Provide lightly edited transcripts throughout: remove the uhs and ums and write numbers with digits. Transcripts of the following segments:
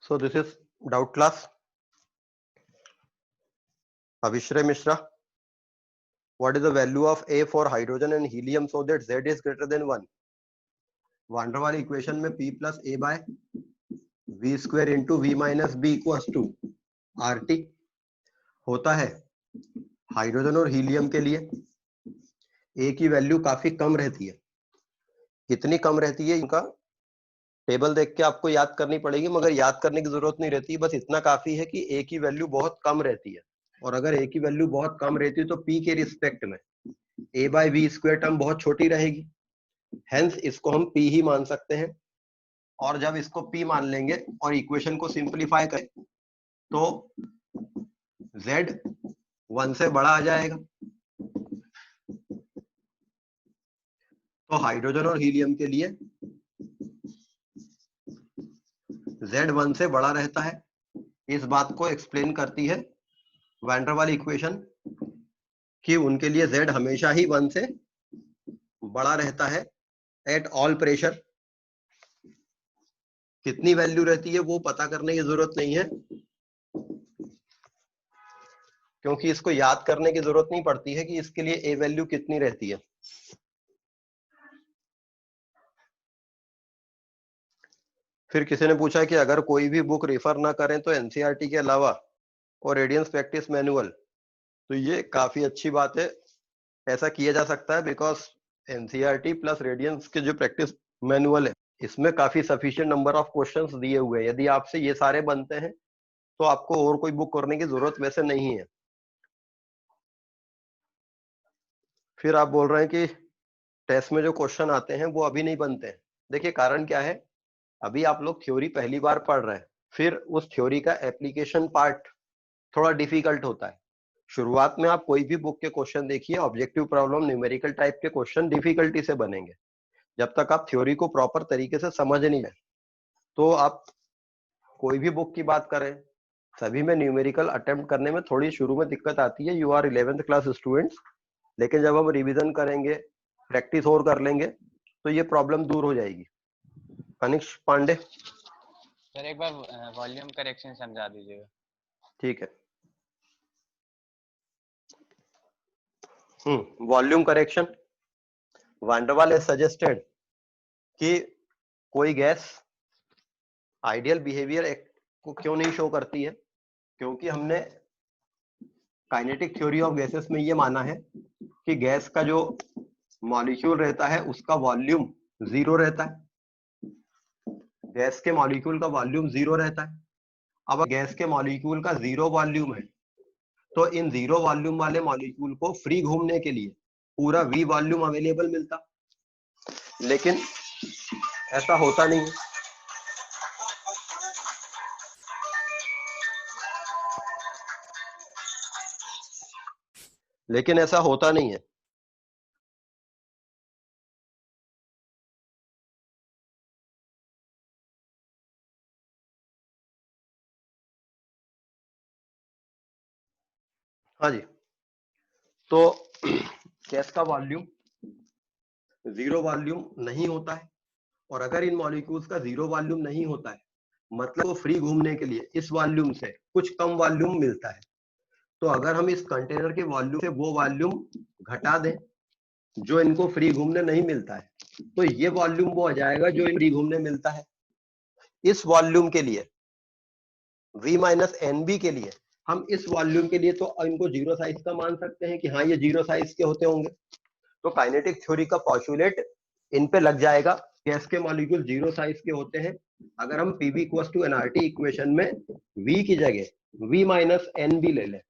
So this is doubt class. Avishray Mishra. What is the value of A for hydrogen and helium so that Z is greater than 1? Wander वाली equation में P plus A by V square into V minus B equals to RT होता है। Hydrogen और helium के लिए A की value काफी कम रहती है। कितनी कम रहती है इनका टेबल देख के आपको याद करनी पड़ेगी, मगर याद करने की जरूरत नहीं रहती, बस इतना काफी है कि A की वैल्यू बहुत कम रहती है। और अगर A की वैल्यू बहुत कम रहती है तो P के रिस्पेक्ट में A by V square term बहुत छोटी रहेगी, हेंस इसको हम P ही मान सकते हैं। और जब इसको P मान लेंगे और इक्वेशन को सिंपलीफाई करें तो Z 1 से बड़ा आ जाएगा। तो हाइड्रोजन और हीलियम के लिए Z 1 से बड़ा रहता है। इस बात को एक्सप्लेन करती है वैन डर वाल इक्वेशन कि उनके लिए Z हमेशा ही 1 से बड़ा रहता है एट ऑल प्रेशर। कितनी वैल्यू रहती है वो पता करने की जरूरत नहीं है, क्योंकि इसको याद करने की जरूरत नहीं पड़ती है कि इसके लिए A वैल्यू कितनी रहती है। फिर किसी ने पूछा कि अगर कोई भी बुक रेफर ना करें तो एनसीईआरटी के अलावा और रेडियंस प्रैक्टिस मैनुअल, तो ये काफी अच्छी बात है। ऐसा किया जा सकता है बिकॉज एनसीईआरटी प्लस रेडियंस के जो प्रैक्टिस मैनुअल है इसमें काफी सफिशिएंट नंबर ऑफ क्वेश्चंस दिए हुए हैं। यदि आपसे ये सारे बनते हैं तो आपको और कोई बुक करने की जरूरत वैसे नहीं है। फिर आप बोल रहे हैं कि टेस्ट में जो क्वेश्चन आते हैं वो अभी नहीं बनते हैं। देखिए कारण क्या है, अभी आप लोग थ्योरी पहली बार पढ़ रहे हैं, फिर उस थ्योरी का एप्लीकेशन पार्ट थोड़ा डिफिकल्ट होता है। शुरुआत में आप कोई भी बुक के क्वेश्चन देखिए, ऑब्जेक्टिव प्रॉब्लम न्यूमेरिकल टाइप के क्वेश्चन डिफिकल्टी से बनेंगे जब तक आप थ्योरी को प्रॉपर तरीके से समझ नहीं आए। तो आप कोई भी बुक की बात करें, सभी में न्यूमेरिकल अटेम्प्ट करने में थोड़ी शुरू में दिक्कत आती है। You are 11th class students, लेकिन जब हम रिवीजन करेंगे, प्रैक्टिस और कर लेंगे तो ये प्रॉब्लम दूर हो जाएगी। कनिष्क पांडे सर एक बार वॉल्यूम करेक्शन समझा दीजिएगा। ठीक है। वॉल्यूम करेक्शन, वैन डर वाल हैज सजेस्टेड कि कोई गैस आइडियल बिहेवियर को क्यों नहीं शो करती है, क्योंकि हमने काइनेटिक थ्योरी ऑफ गैसेस में ये माना है कि गैस का जो मॉलिक्यूल रहता है उसका वॉल्यूम जीरो रहता है। गैस के मॉलिक्यूल का वॉल्यूम जीरो रहता है। अब गैस के मॉलिक्यूल का जीरो वॉल्यूम है तो इन जीरो वॉल्यूम वाले मॉलिक्यूल को फ्री घूमने के लिए पूरा वी वॉल्यूम अवेलेबल मिलता, लेकिन ऐसा होता नहीं है। लेकिन ऐसा होता नहीं है। हाँ जी, तो गैस का वॉल्यूम जीरो वॉल्यूम नहीं होता है, और अगर इन मॉलिक्यूल्स का जीरो वॉल्यूम नहीं होता है मतलब वो फ्री घूमने के लिए इस वॉल्यूम से कुछ कम वॉल्यूम मिलता है। तो अगर हम इस कंटेनर के वॉल्यूम से वो वॉल्यूम घटा दें जो इनको फ्री घूमने नहीं मिलता है, तो ये वॉल्यूम वो आ जाएगा जो फ्री घूमने मिलता है। इस वॉल्यूम के लिए V माइनस NB के लिए हम इस वॉल्यूम के लिए तो इनको जीरो साइज का मान सकते हैं कि हाँ ये जीरो साइज के होते होंगे। तो काइनेटिक थ्योरी का पॉस्टुलेट इन पे लग जाएगा। गैस के मॉलिक्यूल जीरो साइज के होते हैं। अगर हम PV equals to nRT equation में V की जगह V माइनस NB ले लें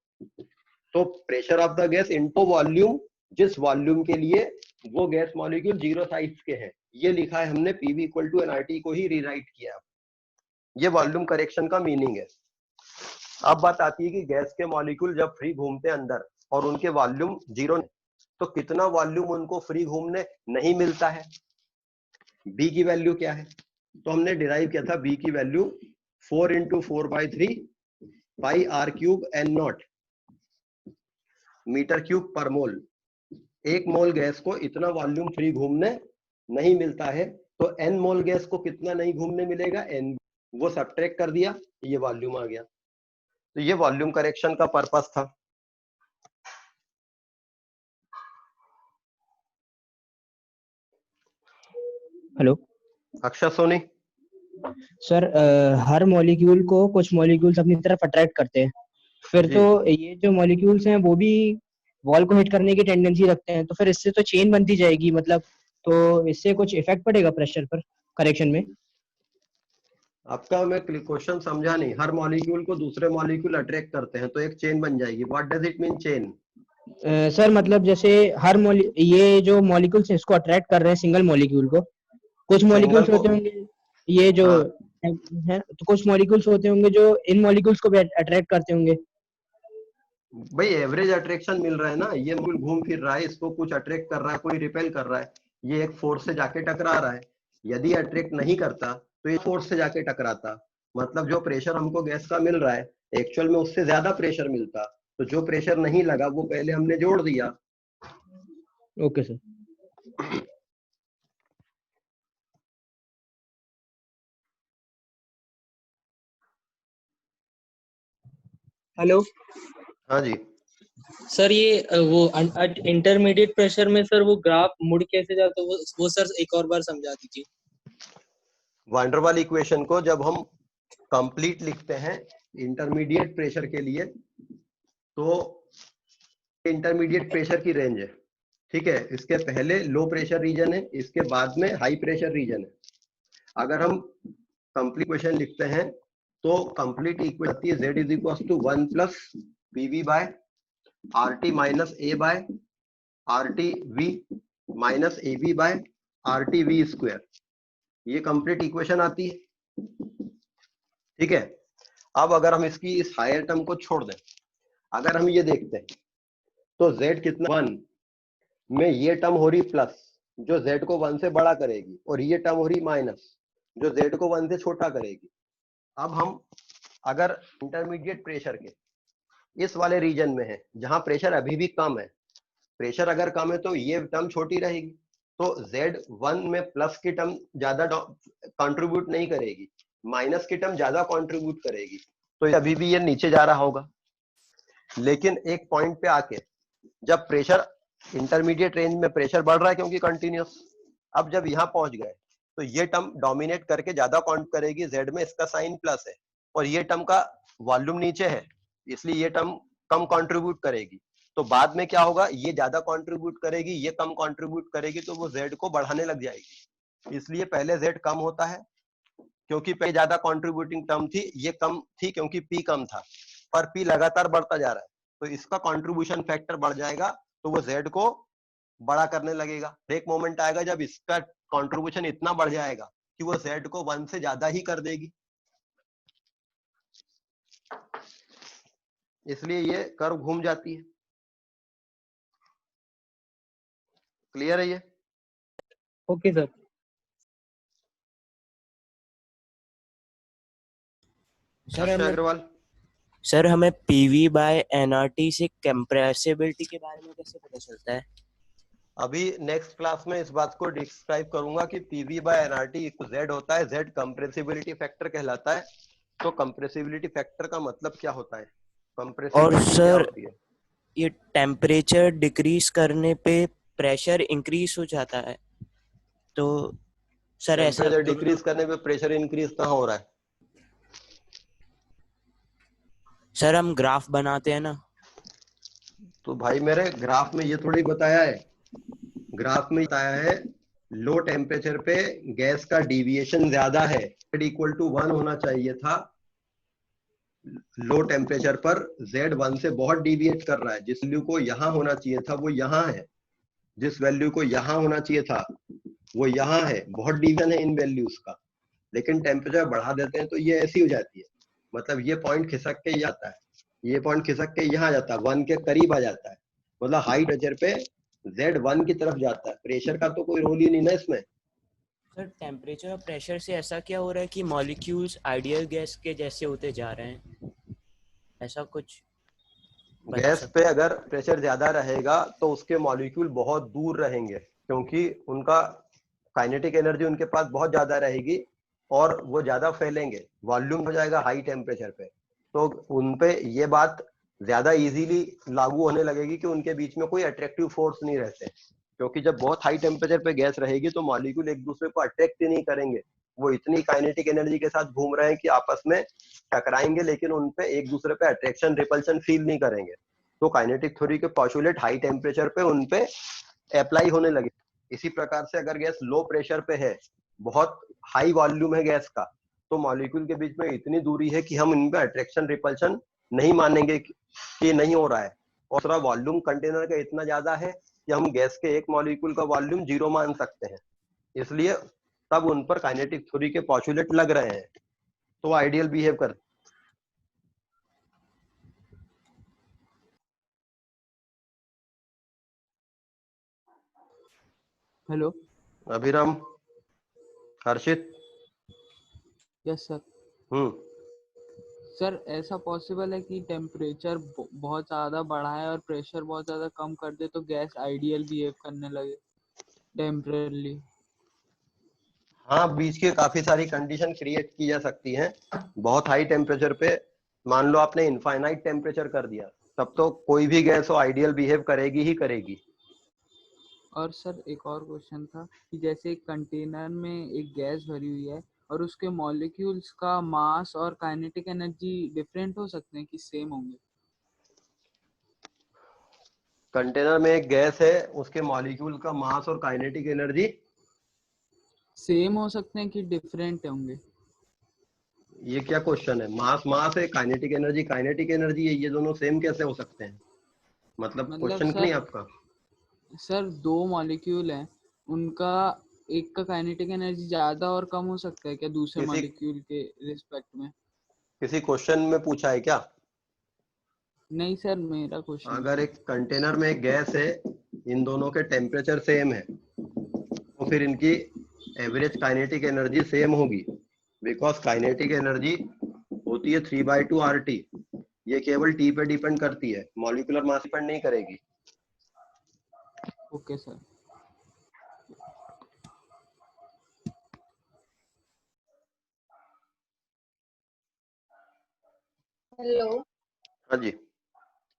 तो pressure of the gas into volume, जिस वॉल्यूम के लिए वो गैस मॉलिक्यूल जीरो साइज के हैं, ये लिखा है हमने PV इक्वल टू nRT को ही रीराइट किया। ये वॉल्यूम करेक्शन का मीनिंग है। अब बात आती है कि गैस के मॉलिक्यूल जब फ्री घूमते हैं अंदर और उनके वॉल्यूम जीरो, तो कितना वॉल्यूम उनको फ्री घूमने नहीं मिलता है। B की वैल्यू क्या है, तो हमने डिराइव किया था B की value 4 into 4/3 pi R cube N nought metre cube per mole. एक मोल गैस को इतना वॉल्यूम फ्री घूमने नहीं मिलता है, तो N मोल गैस को कितना नहीं घूमने मिलेगा, N। वो सब्ट्रैक्ट कर दिया, ये वॉल्यूम आ गया। तो ये वॉल्यूम करेक्शन का पर्पस था। हेलो अक्षर सोनी। सर, हर मॉलिक्यूल को कुछ मॉलिक्यूल्स अपनी तरफ अट्रैक्ट करते हैं, फिर जी तो ये जो मॉलिक्यूल्स हैं वो भी वॉल को हिट करने की टेंडेंसी रखते हैं, तो फिर इससे तो चेन बनती जाएगी, मतलब तो इससे कुछ इफेक्ट पड़ेगा प्रेशर पर करेक्शन में? आपका मैं क्वेश्चन समझा नहीं। हर मॉलिक्यूल को दूसरे मॉलिक्यूल अट्रैक्ट करते हैं तो एक चेन बन जाएगी। What does it mean chain? Sir मतलब जैसे ये जो मॉलिक्यूल्स हैं इसको अट्रैक्ट कर रहे हैं सिंगल मॉलिक्यूल को, कुछ सिंगल मॉलिक्यूल्स को, होते होंगे ये जो हाँ है, तो कुछ मॉलिक्यूल्स होते होंगे जो इन मॉलिक्यूल्स को भी अट्रैक्ट करते होंगे। भाई एवरेज अट्रैक्शन मिल रहा है ना। ये मॉलिक्यूल घूम फिर रहा है, इसको कुछ अट्रैक्ट कर रहा है, कोई रिपेल कर रहा है, ये एक फोर्स से जाके टकरा रहा है। यदि अट्रैक्ट नहीं करता तो ये फोर्स से जाके टकराता, मतलब जो प्रेशर हमको गैस का मिल रहा है एक्चुअल में उससे ज्यादा प्रेशर मिलता। तो जो प्रेशर नहीं लगा वो पहले हमने जोड़ दिया। Okay sir. हेलो हाँ जी। सर, ये वो इंटरमीडिएट प्रेशर में सर वो ग्राफ मुड़ कैसे जाता है, वो सर एक और बार समझा दीजिए। वान डेर वाल इक्वेशन को जब हम कंप्लीट लिखते हैं इंटरमीडिएट प्रेशर के लिए, तो इंटरमीडिएट प्रेशर की रेंज है, ठीक है। इसके पहले लो प्रेशर रीजन है, इसके बाद में हाई प्रेशर रीजन है। अगर हम कंप्लीट इक्वेशन लिखते हैं तो कंप्लीट इक्वेशन आती है z is equal to 1 plus pv by RT minus a by RTV minus AB by RTV square. ये कंप्लीट इक्वेशन आती है, ठीक है। अब अगर हम इसकी इस हायर टर्म को छोड़ दें, अगर हम ये देखते हैं तो z कितना 1 में ये टर्म हो रही प्लस जो z को 1 से बड़ा करेगी, और ये टर्म हो रही माइनस जो z को 1 से छोटा करेगी। अब हम अगर इंटरमीडिएट प्रेशर के इस वाले रीजन में है जहां प्रेशर अभी भी कम है, प्रेशर अगर कम है तो ये टर्म छोटी रहेगी, तो Z1 में प्लस की टर्म ज्यादा कंट्रीब्यूट नहीं करेगी, माइनस की टर्म ज्यादा कंट्रीब्यूट करेगी, तो अभी भी ये नीचे जा रहा होगा। लेकिन एक पॉइंट पे आके जब प्रेशर इंटरमीडिएट रेंज में प्रेशर बढ़ रहा है क्योंकि कंटिन्यूस, अब जब यहां पहुंच गए तो ये टर्म डोमिनेट करके ज्यादा काउंट करेगी, Z में इसका साइन प्लस है और ये टर्म का वॉल्यूम नीचे है, इसलिए ये टर्म कम कंट्रीब्यूट करेगी। तो बाद में क्या होगा, ये ज्यादा कंट्रीब्यूट करेगी, ये कम कंट्रीब्यूट करेगी, तो वो Z को बढ़ाने लग जाएगी। इसलिए पहले Z कम होता है क्योंकि पहले ज्यादा कंट्रीब्यूटिंग टर्म थी, ये कम थी क्योंकि P कम था, पर P लगातार बढ़ता जा रहा है तो इसका कंट्रीब्यूशन फैक्टर बढ़ जाएगा, तो वो Z को बड़ा करने लगेगा। एक मोमेंट आएगा जब इसका कंट्रीब्यूशन इतना बढ़ जाएगा कि वो Z को 1 से ज्यादा ही कर देगी। इसलिए ये कर्व घूम जाती है। क्लियर है ये? Okay sir. सर हमें पीवी बाय एनआरटी से कंप्रेसिबिलिटी के बारे में कैसे पता चलता है? अभी नेक्स्ट क्लास में इस बात को डिस्क्राइब करूंगा कि पीवी बाय एनआरटी Z होता है, Z कंप्रेसिबिलिटी फैक्टर कहलाता है। तो कंप्रेसिबिलिटी फैक्टर का मतलब क्या होता है, कंप्रेसिबिलिटी क्या होती है? ये टेम्परेचर डिक्रीज करने पे प्रेशर इंक्रीज हो जाता है, तो सर ऐसा डिक्रीज करने पे प्रेशर इंक्रीज कहाँ हो रहा है? सर हम ग्राफ बनाते हैं ना, तो भाई मेरे ग्राफ में ये थोड़ी बताया है, ग्राफ में बताया है लो टेम्परेचर पे गैस का डिविएशन ज्यादा है, इक्वल टू 1 होना चाहिए था। लो टेम्परेचर पर Z 1 से बहुत डिविएट कर रहा है, जिस वैल्यू को यहाँ होना चाहिए था वो यहाँ है, जिस वैल्यू को यहाँ होना चाहिए था वो यहाँ है, बहुत डिवीजन है इन वैल्यूज का। लेकिन टेम्परेचर बढ़ा देते हैं तो ये ऐसी हो जाती है, मतलब ये पॉइंट खिसक के ये आता है, ये पॉइंट खिसक के यहाँ जाता है, 1 के करीब आ जाता है, मतलब हाई प्रेशर पे Z 1 की तरफ जाता है। प्रेशर का तो कोई रोल ही नहीं ना इसमें। सर टेम्परेचर और प्रेशर से ऐसा क्या हो रहा है कि मॉलिक्यूल्स आइडियल गैस के जैसे होते जा रहे हैं, ऐसा कुछ? गैस पे अगर प्रेशर ज्यादा रहेगा तो उसके मॉलिक्यूल बहुत दूर रहेंगे क्योंकि उनका काइनेटिक एनर्जी उनके पास बहुत ज्यादा रहेगी और वो ज्यादा फैलेंगे, वॉल्यूम हो जाएगा हाई टेम्परेचर पे, तो उनपे ये बात ज्यादा इजीली लागू होने लगेगी कि उनके बीच में कोई अट्रैक्टिव फोर्स नहीं रहते, क्योंकि जब बहुत हाई टेम्परेचर पे गैस रहेगी तो मॉलिक्यूल एक दूसरे को अट्रैक्ट ही नहीं करेंगे, वो इतनी काइनेटिक एनर्जी के साथ घूम रहे हैं कि आपस में टकराएंगे लेकिन उनपे एक दूसरे पे अट्रैक्शन रिपल्शन फील नहीं करेंगे। तो काइनेटिक थ्योरी के पोस्टुलेट हाई टेम्परेचर पे उनपे अप्लाई होने लगे। इसी प्रकार से अगर गैस लो प्रेशर पे है, बहुत हाई वॉल्यूम है गैस का, तो मॉलिक्यूल के बीच में इतनी दूरी है कि हम इनपे अट्रैक्शन रिपल्शन नहीं मानेंगे कि नहीं हो रहा है, और दूसरा वॉल्यूम कंटेनर का इतना ज्यादा है कि हम गैस के एक मॉलिक्यूल का वॉल्यूम 0 मान सकते हैं, इसलिए तब उन पर काइनेटिक थ्योरी के पोस्टुलेट लग रहे हैं, तो आइडियल बिहेव कर। Hello. Abhiram, Harshit. Yes sir. Sir ऐसा पॉसिबल है कि टेम्परेचर बहुत ज़्यादा बढ़ाए और प्रेशर बहुत ज़्यादा कम कर दे तो गैस आइडियल बिहेव करने लगे टेम्परेरली? हाँ, बीच के काफी सारी कंडीशन क्रिएट की जा सकती हैं। बहुत हाई टेम्परेचर पे मान लो आपने इनफाइनाइट टेम्परेचर कर दिया, तब तो कोई भी गैस हो आइडियल बिहेव करेगी ही करेगी। और सर एक और क्वेश्चन था कि जैसे एक कंटेनर में एक गैस भरी हुई है और उसके मॉलिक्यूल्स का मास और काइनेटिक एनर्जी डिफरेंट हो सकते हैं कि सेम होंगे? कंटेनर में एक गैस है, उसके मॉलिक्यूल का मास और काइनेटिक एनर्जी सेम हो सकते हैं कि डिफरेंट होंगे? ये क्या क्वेश्चन है? मास मास है, काइनेटिक एनर्जी है, ये दोनों सेम कैसे हो सकते हैं? मतलब क्वेश्चन नहीं आपका? सर दो मॉलिक्यूल हैं, उनका एक का काइनेटिक एनर्जी ज्यादा और कम हो सकता है क्या दूसरे मॉलिक्यूल के रिस्पेक्ट में? किसी क्वेश्चन में पूछा है क्या? नहीं सर, मेरा क्वेश्चन। अगर एक कंटेनर में एक गैस है, इन दोनों के टेम्परेचर सेम है, तो फिर इनकी एवरेज काइनेटिक एनर्जी सेम होगी, बिकॉज काइनेटिक एनर्जी होती है 3/2 RT। ये केवल T पे डिपेंड करती है, मॉलिक्यूलर मास डिपेंड नहीं करेगी। Okay sir. हेलो। हाँ जी।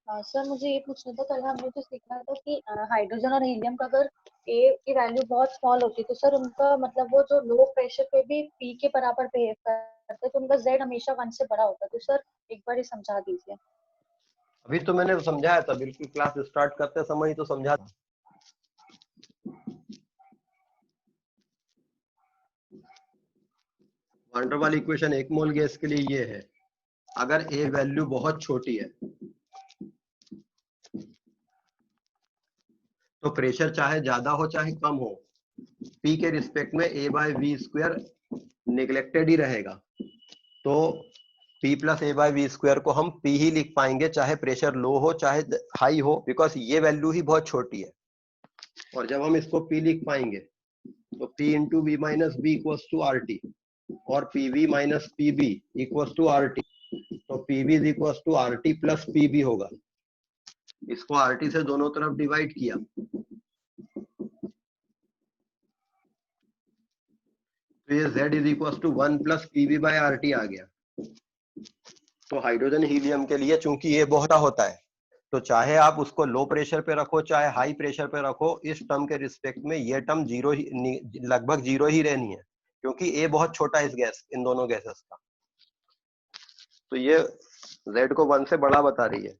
सर मुझे ये पूछना था, कल हमने जो सीखा था कि हाइड्रोजन और हीलियम का अगर ए की वैल्यू बहुत स्मॉल होती है तो सर उनका मतलब वो जो लो प्रेशर पे भी पी के बराबर बिहेव करते हैं, तो उनका जेड हमेशा 1 से बड़ा होता है। तो सर एक बार ये समझा दीजिए। अभी तो मैंने समझाया था, बिल्कुल क्लास स्टार्ट करते समय ही तो समझा था। वान डेर वाल इक्वेशन एक मोल गैस के लिए ये है, अगर ए वैल्यू बहुत छोटी है तो प्रेशर चाहे ज्यादा हो चाहे कम हो, पी के रिस्पेक्ट में A/V² निगलेक्टेड ही रहेगा, तो P + A/V² को हम P ही लिख पाएंगे, चाहे प्रेशर लो हो चाहे हाई हो, बिकॉज ये वैल्यू ही बहुत छोटी है। और जब हम इसको P लिख पाएंगे तो P × V - B = RT, और PV - PB = RT, तो PV = RT + PB होगा। इसको RT से दोनों तरफ डिवाइड किया, तो ये Z = 1 + PV/RT आ गया। तो हाइड्रोजन हीलियम के लिए चूंकि ये बहुत होता है, तो चाहे आप उसको लो प्रेशर पे रखो चाहे हाई प्रेशर पे रखो, इस टर्म के रिस्पेक्ट में ये टर्म जीरो ही, लगभग जीरो ही रहनी है, क्योंकि ए बहुत छोटा है इस गैस, इन दोनों गैसेस का। तो ये Z को 1 से बड़ा बता रही है।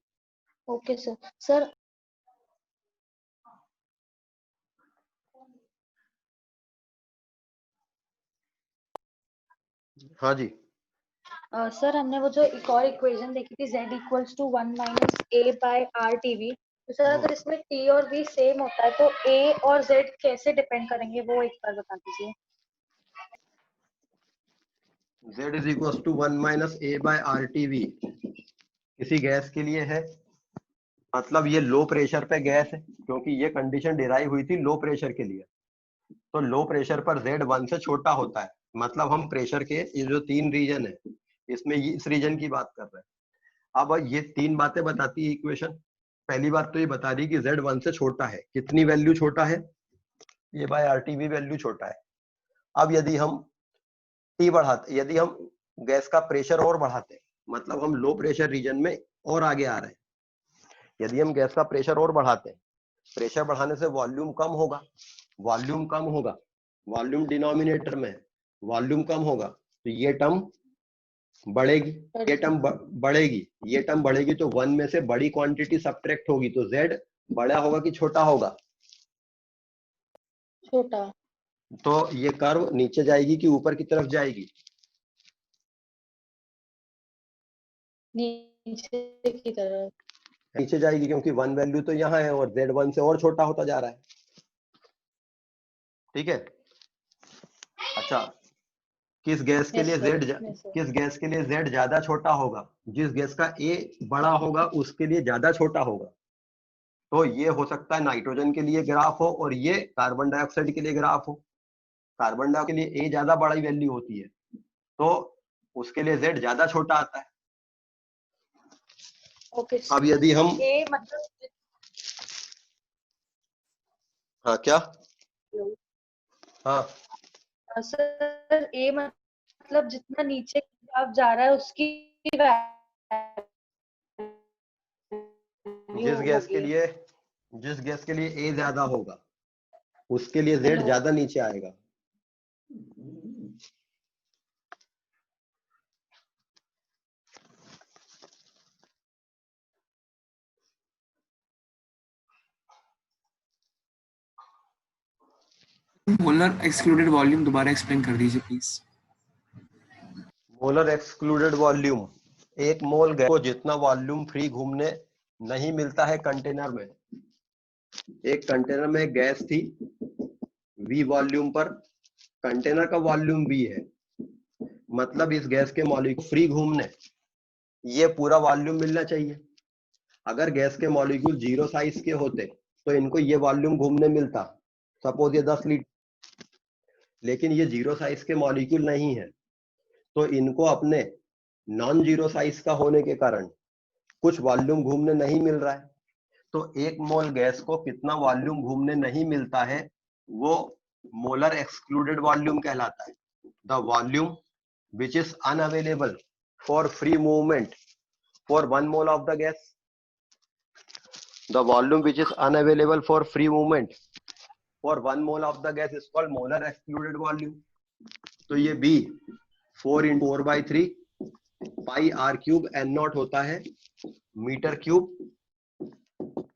Okay sir. सर हाँ जी। सर हमने वो जो एक और इक्वेशन देखी थी Z = 1 - A/RTV, तो सर अगर इसमें T और V सेम होता है तो A और Z कैसे डिपेंड करेंगे, वो एक बार बता दीजिए। Z = 1 - A/RTV किसी गैस के लिए है, मतलब ये लो प्रेशर पे गैस है, क्योंकि ये कंडीशन डिराइव हुई थी लो प्रेशर के लिए, तो लो प्रेशर पर Z 1 से छोटा होता है, मतलब हम प्रेशर के ये जो 3 रीजन है इसमें इस रीजन की बात कर रहे हैं। अब ये 3 बातें बताती है इक्वेशन। पहली बात तो ये बता रही कि Z 1 से छोटा है, कितनी वैल्यू छोटा है? A/RTV वैल्यू छोटा है। अब यदि हम टी बढ़ाते, यदि हम गैस का प्रेशर और बढ़ाते हैं, मतलब हम लो प्रेशर रीजन में और आगे आ रहे हैं, यदि हम गैस का प्रेशर और बढ़ाते हैं, प्रेशर बढ़ाने से वॉल्यूम कम होगा, वॉल्यूम कम होगा, वॉल्यूम डिनोमिनेटर में है, वॉल्यूम कम होगा तो ये टर्म बढ़ेगी, ये टर्म बढ़ेगी, ये टर्म बढ़ेगी तो वन में से बड़ी क्वांटिटी सब्ट्रैक्ट होगी, तो जेड बड़ा होगा कि छोटा होगा? छोटा। तो ये कर्व नीचे जाएगी कि ऊपर की तरफ जाएगी? नीचे की तरफ। नीचे जाएगी, क्योंकि वन वैल्यू तो यहाँ है और जेड वन से और छोटा होता जा रहा है। ठीक है। अच्छा, किस गैस के लिए जेड किस गैस के लिए जेड ज्यादा छोटा होगा? जिस गैस का ए बड़ा होगा उसके लिए ज्यादा छोटा होगा। तो ये हो सकता है नाइट्रोजन के लिए ग्राफ हो और ये कार्बन डाइऑक्साइड के लिए ग्राफ हो। कार्बन डाइऑक्साइड के लिए ए ज्यादा बड़ी वैल्यू होती है तो उसके लिए जेड ज्यादा छोटा आता है। ओके। अब यदि हम ए मतलब हाँ क्या? हाँ सर ए मतलब जितना नीचे आप जा रहा है उसकी जिस गैस के लिए ए ज्यादा होगा उसके लिए जेड ज्यादा नीचे आएगा। मोलर एक्सक्लूडेड वॉल्यूम दोबारा एक्सप्लेन कर दीजिए प्लीज। मोलर एक्सक्लूडेड वॉल्यूम, एक मोल गैस को जितना वॉल्यूम फ्री घूमने नहीं मिलता है कंटेनर में, एक कंटेनर में गैस थी V वॉल्यूम पर, कंटेनर का वॉल्यूम V है, मतलब इस गैस के मॉलिक्यूल फ्री घूमने ये पूरा वॉल्यूम मिलना चाहिए। अगर गैस के मॉलिक्यूल 0 साइज के होते तो इनको ये वॉल्यूम घूमने मिलता, सपोज ये 10 लीटर, लेकिन ये 0 साइज के मॉलिक्यूल नहीं है तो इनको अपने नॉन जीरो साइज का होने के कारण कुछ वॉल्यूम घूमने नहीं मिल रहा है। तो एक मोल गैस को कितना वॉल्यूम घूमने नहीं मिलता है वो मोलर एक्सक्लूडेड वॉल्यूम कहलाता है। The volume which is unavailable for free movement for 1 mole of the gas, the volume which is unavailable for free movement for 1 mole of the gas is called molar excluded volume. तो ये B 4/4/3 pi R cube N nought होता है metre cube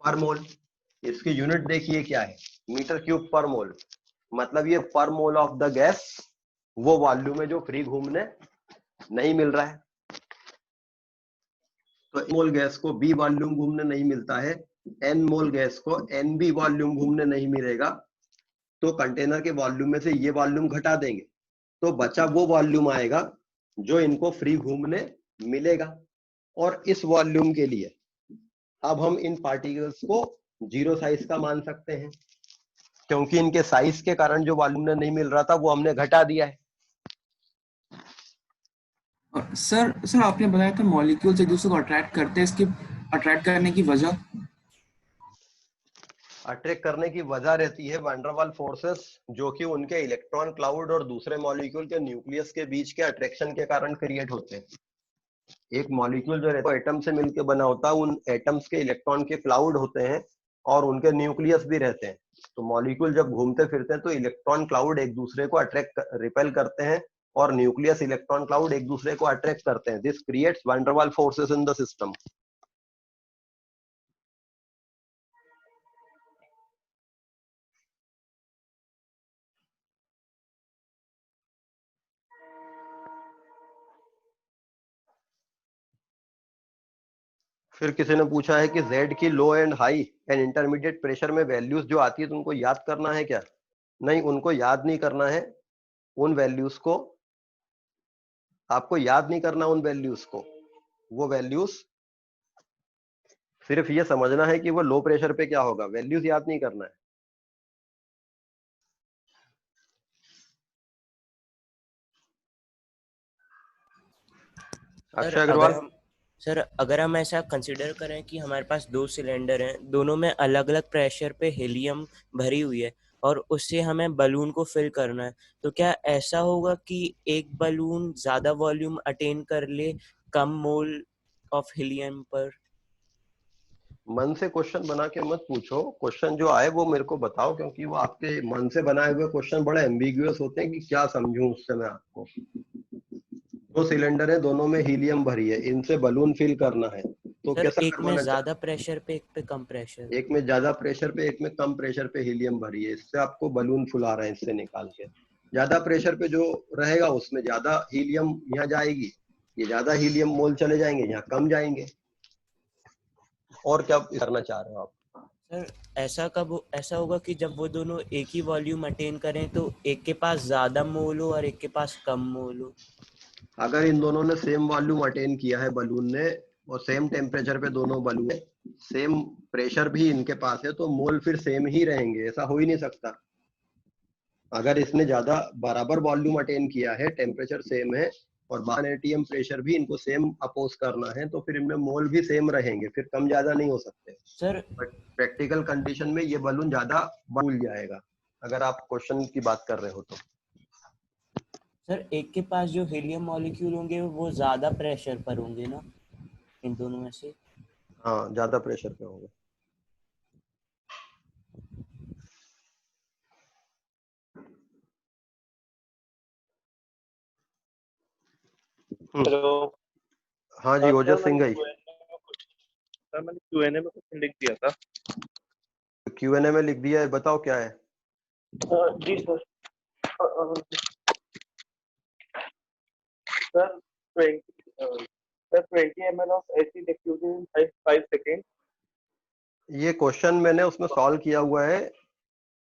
per मोल। इसकी unit देखिए क्या है, metre cube per मोल, मतलब ये पर मोल ऑफ द गैस वो वॉल्यूम है जो फ्री घूमने नहीं मिल रहा है। तो मोल गैस को बी वॉल्यूम घूमने नहीं मिलता है, एन मोल गैस को एन बी वॉल्यूम घूमने नहीं मिलेगा, तो कंटेनर के वॉल्यूम में से ये वॉल्यूम घटा देंगे तो बचा वो वॉल्यूम आएगा जो इनको फ्री घूमने मिलेगा। और इस वॉल्यूम के लिए अब हम इन पार्टिकल्स को 0 साइज का मान सकते हैं, क्योंकि इनके साइज के कारण जो वॉल्यूम नहीं मिल रहा था वो हमने घटा दिया है। सर आपने बताया था मॉलिक्यूल्स एक दूसरे को अट्रैक्ट करते हैं, इसकी अट्रैक्ट करने की वजह? अट्रैक्ट करने की वजह रहती है वैन-डर-वाल फोर्सेस, जो कि उनके इलेक्ट्रॉन क्लाउड और दूसरे मॉलिक्यूल के न्यूक्लियस के बीच के अट्रैक्शन के कारण क्रिएट होते हैं। एक मॉलिक्यूल जो रहता है एटम से मिलकर बना होता है, उन एटम्स के इलेक्ट्रॉन के क्लाउड होते हैं और उनके न्यूक्लियस भी रहते हैं। तो मॉलिक्यूल जब घूमते फिरते हैं तो इलेक्ट्रॉन क्लाउड एक दूसरे को अट्रैक्ट रिपेल करते हैं और न्यूक्लियस इलेक्ट्रॉन क्लाउड एक दूसरे को अट्रैक्ट करते हैं। This creates van der Waals forces in the system. फिर किसी ने पूछा है कि Z की low and high and intermediate pressure में वैल्यूज जो आती है तो उनको याद करना है क्या? नहीं, उनको याद नहीं करना है। उन वैल्यूज को आपको याद नहीं करना, उन वैल्यूज को, वो वैल्यूज सिर्फ ये समझना है कि वो लो प्रेशर पे क्या होगा, वैल्यूज याद नहीं करना है। अक्षय अग्रवाल। सर अगर हम ऐसा कंसिडर करें कि हमारे पास 2 सिलेंडर हैं, दोनों में अलग अलग प्रेशर पे हीलियम भरी हुई है, और उससे हमें बलून को फिल करना है, तो क्या ऐसा होगा कि एक बलून ज्यादा वॉल्यूम अटेन कर ले कम मोल ऑफ हीलियम पर? मन से क्वेश्चन बना के मत पूछो, क्वेश्चन जो आए वो मेरे को बताओ, क्योंकि वो आपके मन से बनाए हुए क्वेश्चन बड़े एम्बिगुअस होते हैं कि क्या समझूं उससे मैं आपको। दो सिलेंडर है, दोनों में हीलियम भरी है, इनसे बलून फिल करना है, तो सर कैसा एक में करवाना ज्यादा प्रेशर पे, एक पे कम प्रेशर। एक में ज्यादा प्रेशर पे, एक में कम प्रेशर पे हीलियम भरी है, इससे आपको बलून फुला रहे हैं इससे निकाल के। ज्यादा प्रेशर पे जो रहेगा उसमें ज्यादा हीलियम यहाँ जाएगी, ये ज्यादा हीलियम मोल चले जाएंगे, यहाँ कम जाएंगे। और क्या करना चाह रहे हो आप? सर ऐसा होगा कि जब वो दोनों एक ही वॉल्यूम अटेन करें तो एक के पास ज्यादा मोल हो और एक के पास कम मोल हो। अगर इन दोनों ने सेम वॉल्यूम अटेन किया है बलून ने, और सेम टेम्परेचर पे दोनों बलून है, सेम प्रेशर भी इनके पास है, तो मोल फिर सेम ही रहेंगे, ऐसा हो ही नहीं सकता। अगर इसने ज्यादा बराबर वॉल्यूम अटेन किया है, टेम्परेचर सेम है और 12 एटीएम प्रेशर भी इनको सेम अपोज करना है, तो फिर इनमें मोल भी सेम रहेंगे, फिर कम ज्यादा नहीं हो सकते। सर बट प्रैक्टिकल कंडीशन में ये बलून ज्यादा फूल जाएगा, अगर आप क्वेश्चन की बात कर रहे हो तो। सर एक के पास जो हीलियम मॉलिक्यूल होंगे वो ज्यादा प्रेशर पर होंगे ना, इन दोनों में से? हाँ, ज्यादा प्रेशर पे होगा। हेलो। हाँ जी, ओजस सिंह मैंने ही। क्यूएनए में क्वेश्चन लिख दिया था। क्यूएनए में लिख दिया है, बताओ क्या है। जी sir. Sir 20 ml of acid diffuse in 5 second. ये क्वेश्चन मैंने उसमें सॉल्व किया हुआ है,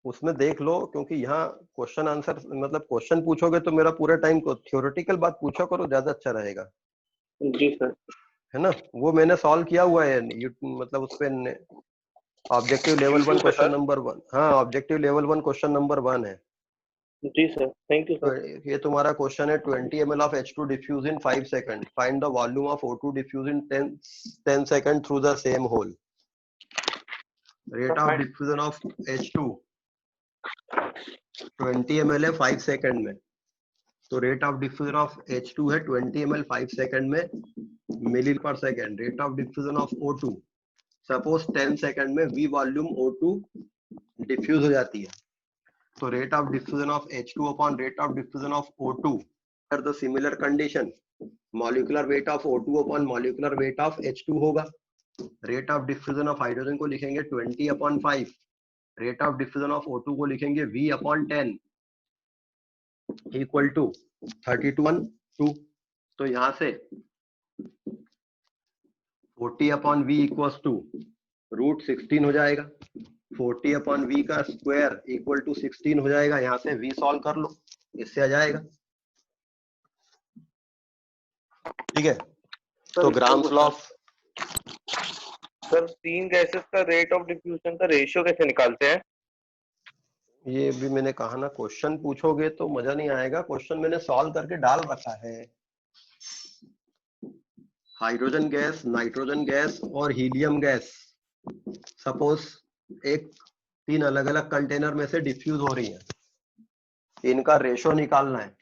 उसमें देख लो, क्योंकि यहाँ क्वेश्चन आंसर मतलब क्वेश्चन पूछोगे तो मेरा पूरा टाइम को थ्योरेटिकल बात पूछा करो, ज्यादा अच्छा रहेगा। जी सर। है ना, वो मैंने सॉल्व किया हुआ है, मतलब उस पे ऑब्जेक्टिव लेवल 1 यूट्यूब पे क्वेश्चन सर। नंबर 1। हाँ, ऑब्जेक्टिव लेवल 1 क्वेश्चन नंबर 1 है। जी सर, थैंक यू तो सर। ये तुम्हारा क्वेश्चन है 20 ml of H2 diffuse in 5 seconds. Find the volume of O2 diffuse in 10 seconds through the same hole. Rate of diffusion of H2 20 ml है 5 second में, तो rate of diffusion of H2 है 20 ml 5 second में मिली पर second. Rate of diffusion of O2 suppose 10 second में V volume O2 diffuse हो जाती है, तो rate of diffusion of H2 upon rate of diffusion of O2 for the similar condition molecular weight of O2 upon molecular weight of H2 होगा। Rate of diffusion of hydrogen को लिखेंगे 20 upon 5, rate of diffusion of O2 को लिखेंगे V upon 10 equal to 32 तो यहाँ से 40 upon V equal to √16 हो जाएगा। 40 अपॉन V का स्क्वायर इक्वल टू 16 हो जाएगा, यहाँ से V सॉल्व कर लो, इससे आ जाएगा। ठीक है, तो grams law of. Sir 3 gases का रेट ऑफ डिफ्यूजन का रेशियो कैसे निकालते हैं? ये भी मैंने कहा ना, क्वेश्चन पूछोगे तो मजा नहीं आएगा, क्वेश्चन मैंने सॉल्व करके डाल रखा है। हाइड्रोजन गैस, नाइट्रोजन गैस और हीलियम गैस सपोज एक 3 अलग अलग कंटेनर में से डिफ्यूज हो रही है, इनका रेशो निकालना है।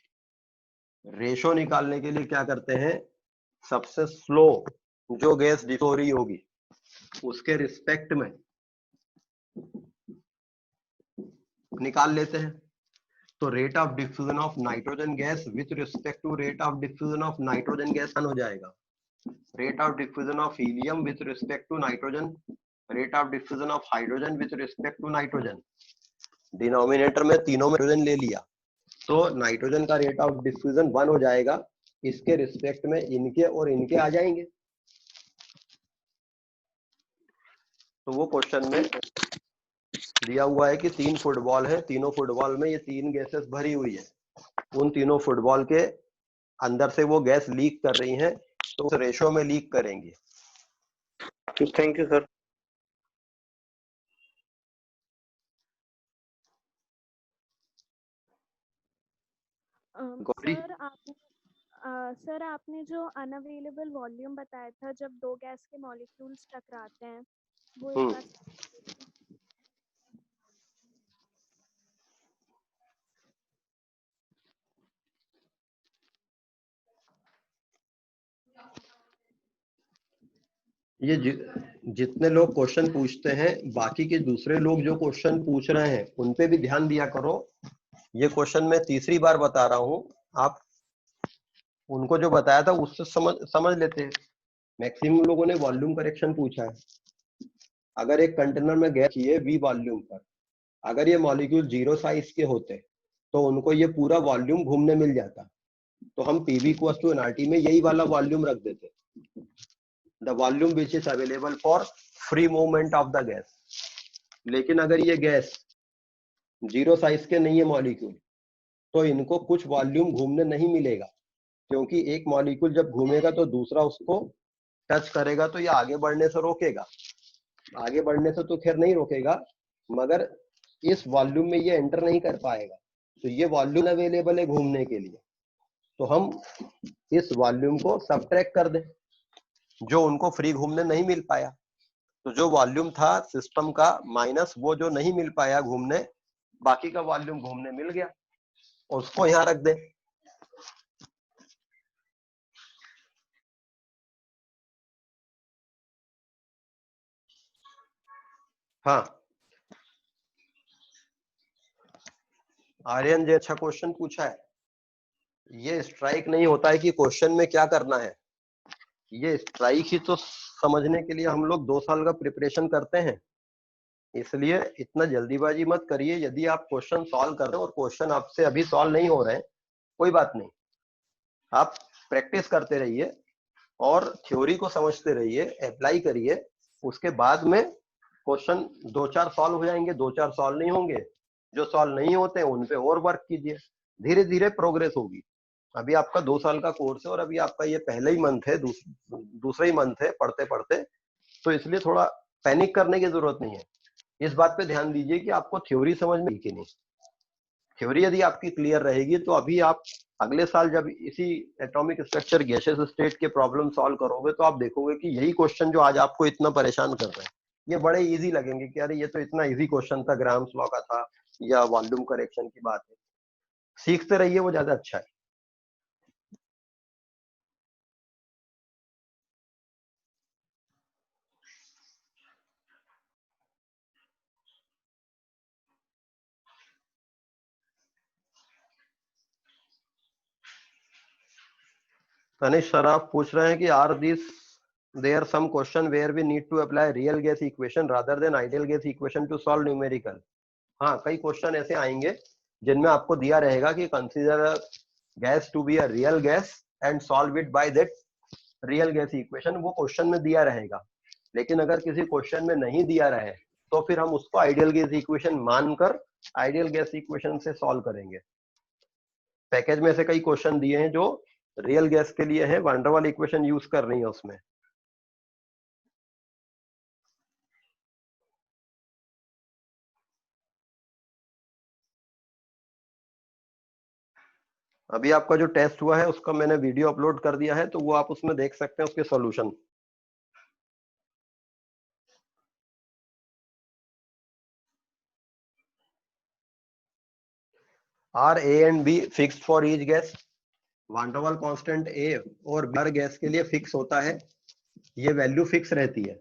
रेशो निकालने के लिए क्या करते हैं, सबसे स्लो जो गैस डिफ्यूज हो रही होगी उसके रिस्पेक्ट में निकाल लेते हैं। तो rate of diffusion of nitrogen gas with respect to rate of diffusion of nitrogen gas हो जाएगा। Rate of diffusion of helium with respect to nitrogen, rate of diffusion of hydrogen with respect to nitrogen. Denominator में तीनों में hydrogen ले लिया, तो nitrogen का rate of diffusion 1 हो जाएगा, इसके रिस्पेक्ट में इनके और इनके आ जाएंगे। तो वो क्वेश्चन में दिया हुआ है कि 3 फुटबॉल है, तीनों फुटबॉल में ये 3 गैसेस भरी हुई है, उन तीनों फुटबॉल के अंदर से वो गैस लीक कर रही हैं, तो उस रेशो में लीक करेंगी। Thank you sir. Gauri, sir आपने जो अनअवेलेबल वॉल्यूम बताया था जब दो गैस के मॉलिक्यूल्स टकराते हैं, वो एक बार ये जितने लोग क्वेश्चन पूछते हैं, बाकी के दूसरे लोग जो क्वेश्चन पूछ रहे हैं उन पे भी ध्यान दिया करो। ये क्वेश्चन मैं तीसरी बार बता रहा हूँ, आप उनको जो बताया था उससे समझ लेते हैं। मैक्सिमम लोगों ने वॉल्यूम करेक्शन पूछा है। अगर एक कंटेनर में गैस है V वॉल्यूम पर, अगर ये मॉलिक्यूल 0 साइज के होते तो उनको ये पूरा वॉल्यूम घूमने मिल जाता, तो हम PV = nRT में यही वाला वॉल्यूम रख देते, the volume which is available for free movement of the gas. लेकिन अगर ये गैस 0 साइज के नहीं है मॉलिक्यूल, तो इनको कुछ वॉल्यूम घूमने नहीं मिलेगा, क्योंकि एक मॉलिक्यूल जब घूमेगा तो दूसरा उसको टच करेगा तो ये आगे बढ़ने से रोकेगा। आगे बढ़ने से तो खैर नहीं रोकेगा, मगर इस वॉल्यूम में ये एंटर नहीं कर पाएगा, तो ये वॉल्यूम अवेलेबल है घूमने के लिए, तो हम इस वॉल्यूम को सबट्रैक्ट कर दें जो उनको फ्री घूमने नहीं मिल पाया। तो जो वॉल्यूम था सिस्टम का माइनस वो जो नहीं मिल पाया घूमने, बाकी का वॉल्यूम घूमने मिल गया, उसको यहां रख दें। हाँ आर्यन जी, अच्छा क्वेश्चन पूछा है। ये स्ट्राइक नहीं होता है कि क्वेश्चन में क्या करना है, ये स्ट्राइक ही तो समझने के लिए हम लोग 2 साल का प्रिपरेशन करते हैं। इसलिए इतना जल्दीबाजी मत करिए। यदि आप क्वेश्चन सॉल्व कर रहे हैं और क्वेश्चन आपसे अभी सॉल्व नहीं हो रहे हैं, कोई बात नहीं, आप प्रैक्टिस करते रहिए और थ्योरी को समझते रहिए, अप्लाई करिए। उसके बाद में क्वेश्चन 2-4 सॉल्व हो जाएंगे, 2-4 सॉल्व नहीं होंगे, जो सॉल्व नहीं होते हैं उन पे और वर्क कीजिए, धीरे धीरे प्रोग्रेस होगी। अभी आपका 2 साल का कोर्स है और अभी आपका ये पहला ही मंथ है, दूसरा ही मंथ है पढ़ते पढ़ते, तो इसलिए थोड़ा पैनिक करने की जरूरत नहीं है। इस बात पे ध्यान दीजिए कि आपको थ्योरी समझ में कि नहीं। थ्योरी यदि आपकी क्लियर रहेगी तो अभी आप अगले साल जब इसी एटॉमिक स्ट्रक्चर गैसेस स्टेट के प्रॉब्लम सॉल्व करोगे तो आप देखोगे कि यही क्वेश्चन जो आज आपको इतना परेशान कर रहे हैं ये बड़े इजी लगेंगे कि अरे ये तो इतना इजी क्वेश्चन था, ग्राम्स लॉ का था या वॉल्यूम करेक्शन की बात है। सीखते रहिए, वो ज्यादा अच्छा है। तनिष सर आप पूछ रहे हैं कि are this there some question where we need to apply real gas equation rather than ideal gas equation to solve numerical. हाँ, कई क्वेश्चन ऐसे आएंगे जिनमें आपको दिया रहेगा कि consider gas to be a real gas and solve it by that real gas equation, वो क्वेश्चन में दिया रहेगा। लेकिन अगर किसी क्वेश्चन में नहीं दिया रहे तो फिर हम उसको आइडियल गैस इक्वेशन मानकर आइडियल गैस इक्वेशन से सॉल्व करेंगे। पैकेज में से कई क्वेश्चन दिए हैं जो रियल गैस के लिए है, वैन डर वाल इक्वेशन यूज करनी है उसमें। अभी आपका जो टेस्ट हुआ है उसका मैंने वीडियो अपलोड कर दिया है, तो वो आप उसमें देख सकते हैं उसके solution. Are A and B fixed for each gas, van der Waal constant ए और बी हर गैस के लिए फिक्स होता है, ये वैल्यू फिक्स रहती है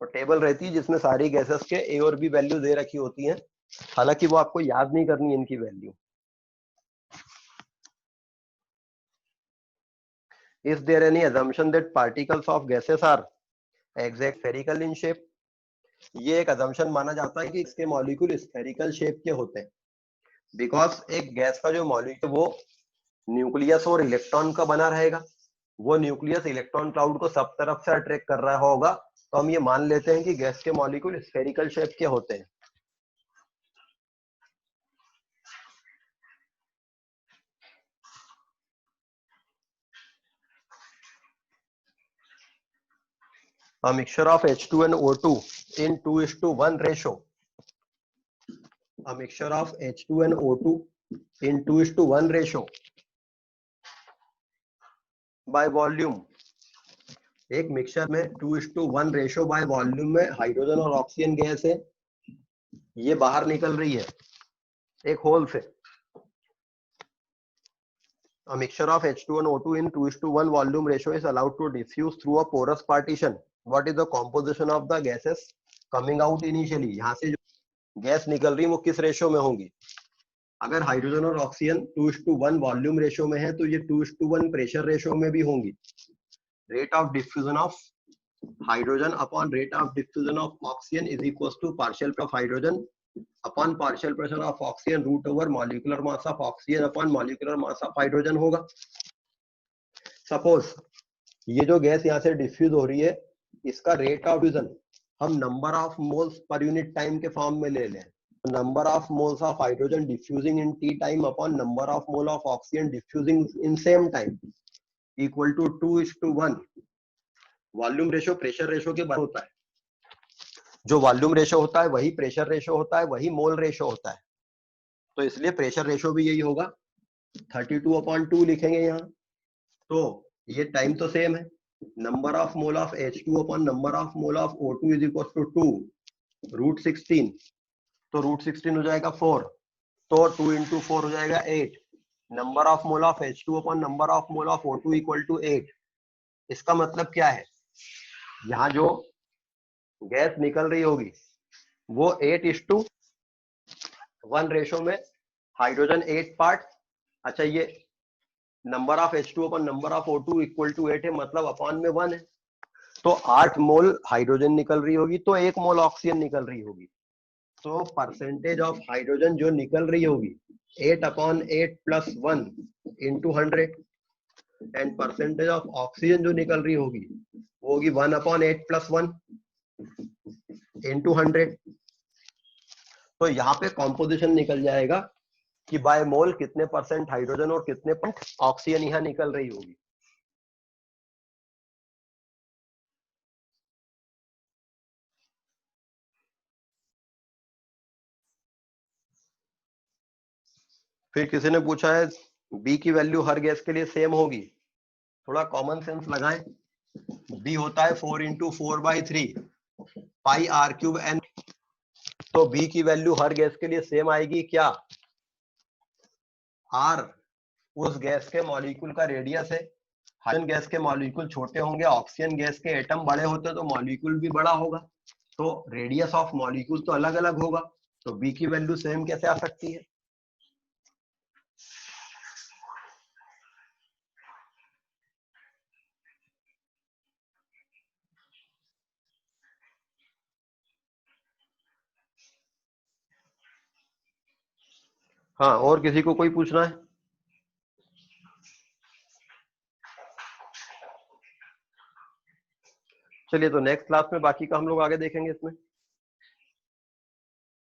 और टेबल रहती है जिसमें सारी गैसेस के ए और बी वैल्यू दे रखी होती हैं। हालांकि वो आपको याद नहीं करनी इनकी value. Is there any assumption that particles of gases are exact spherical in shape? ये एक assumption माना जाता है कि इसके मॉलिक्यूल स्फेरिकल शेप के होते हैं, बिकॉज एक गैस का जो मॉलिक्यूल वो न्यूक्लियस और इलेक्ट्रॉन का बना रहेगा, वो न्यूक्लियस इलेक्ट्रॉन क्लाउड को सब तरफ से अट्रैक्ट कर रहा होगा, तो हम ये मान लेते हैं कि गैस के मॉलिक्यूल स्फेरिकल शेप के होते हैं। A mixture of H2 and O2 in 2:1 ratio. A mixture of H2 and O2 in 2:1 ratio by volume. एक मिक्सचर में 2:1 रेशो बाय वॉल्यूम में हाइड्रोजन और ऑक्सीजन गैस है, ये बाहर निकल रही है एक होल से। A mixture of H2 and O2 in 2:1 volume ratio is allowed to diffuse through a porous partition what is the composition of the gases coming out initially, यहाँ से जो गैस निकल रही है वो किस रेशियो में होंगी। अगर हाइड्रोजन और ऑक्सीजन 2:1 वॉल्यूम रेशियो में है तो ये 2:1 प्रेशर रेशियो में भी होंगी। Rate of diffusion of hydrogen upon rate of diffusion of oxygen is equal to partial of hydrogen upon partial pressure of oxygen root over molecular mass of oxygen upon molecular mass of hydrogen होगा। Suppose ये जो gas यहाँ से diffuse हो रही है इसका rate of diffusion हम नंबर ऑफ मोल्स पर यूनिट टाइम के फॉर्म में ले लें, number of moles of hydrogen diffusing in T time upon number of mole of oxygen diffusing in same time equal to 2:1। Volume ratio pressure ratio के बराबर होता है, जो वॉल्यूम रेशियो होता है वही प्रेशर रेशियो होता है, वही मोल रेशियो होता है, तो इसलिए प्रेशर रेशियो भी यही होगा। 32/2 लिखेंगे यहाँ, तो ये टाइम तो सेम है, number of mole of H2 upon number of mole of O2 is equal to 2 √16, तो √16 हो जाएगा 4, तो 2 × 4 हो जाएगा 8, number of mole of H2 upon number of mole of O2 equal to 8। इसका मतलब क्या है, यहाँ जो गैस निकल रही होगी वो 8:1 रेशो में, हाइड्रोजन 8 पार्ट, अच्छा ये number of H2 upon number of O2 equal to 8 है, मतलब अपॉन में 1 है, तो 8 मोल हाइड्रोजन निकल रही होगी तो 1 मोल ऑक्सीजन निकल रही होगी, तो परसेंटेज ऑफ हाइड्रोजन जो निकल रही होगी 8/8 + 1 × 100 एंड परसेंटेज ऑफ ऑक्सीजन जो निकल रही होगी वो होगी 1/8 + 1 × 100। तो यहाँ पे कॉम्पोजिशन निकल जाएगा कि बाय मोल कितने परसेंट हाइड्रोजन और कितने परसेंट ऑक्सीजन यहाँ निकल रही होगी। फिर किसी ने पूछा है बी की वैल्यू हर गैस के लिए सेम होगी, थोड़ा कॉमन सेंस लगाएं। बी होता है 4 × 4/3 πr³ n, तो बी की वैल्यू हर गैस के लिए सेम आएगी क्या। आर उस गैस के मॉलिक्यूल का रेडियस है, हाइड्रोजन गैस के मॉलिक्यूल छोटे होंगे, ऑक्सीजन गैस के एटम बड़े होते हैं तो मॉलिक्यूल भी बड़ा होगा, तो रेडियस ऑफ मॉलिक्यूल तो अलग अलग होगा, तो बी की वैल्यू सेम कैसे आ सकती है। हाँ, और किसी को कोई पूछना है। चलिए, तो नेक्स्ट क्लास में बाकी का हम लोग आगे देखेंगे इसमें।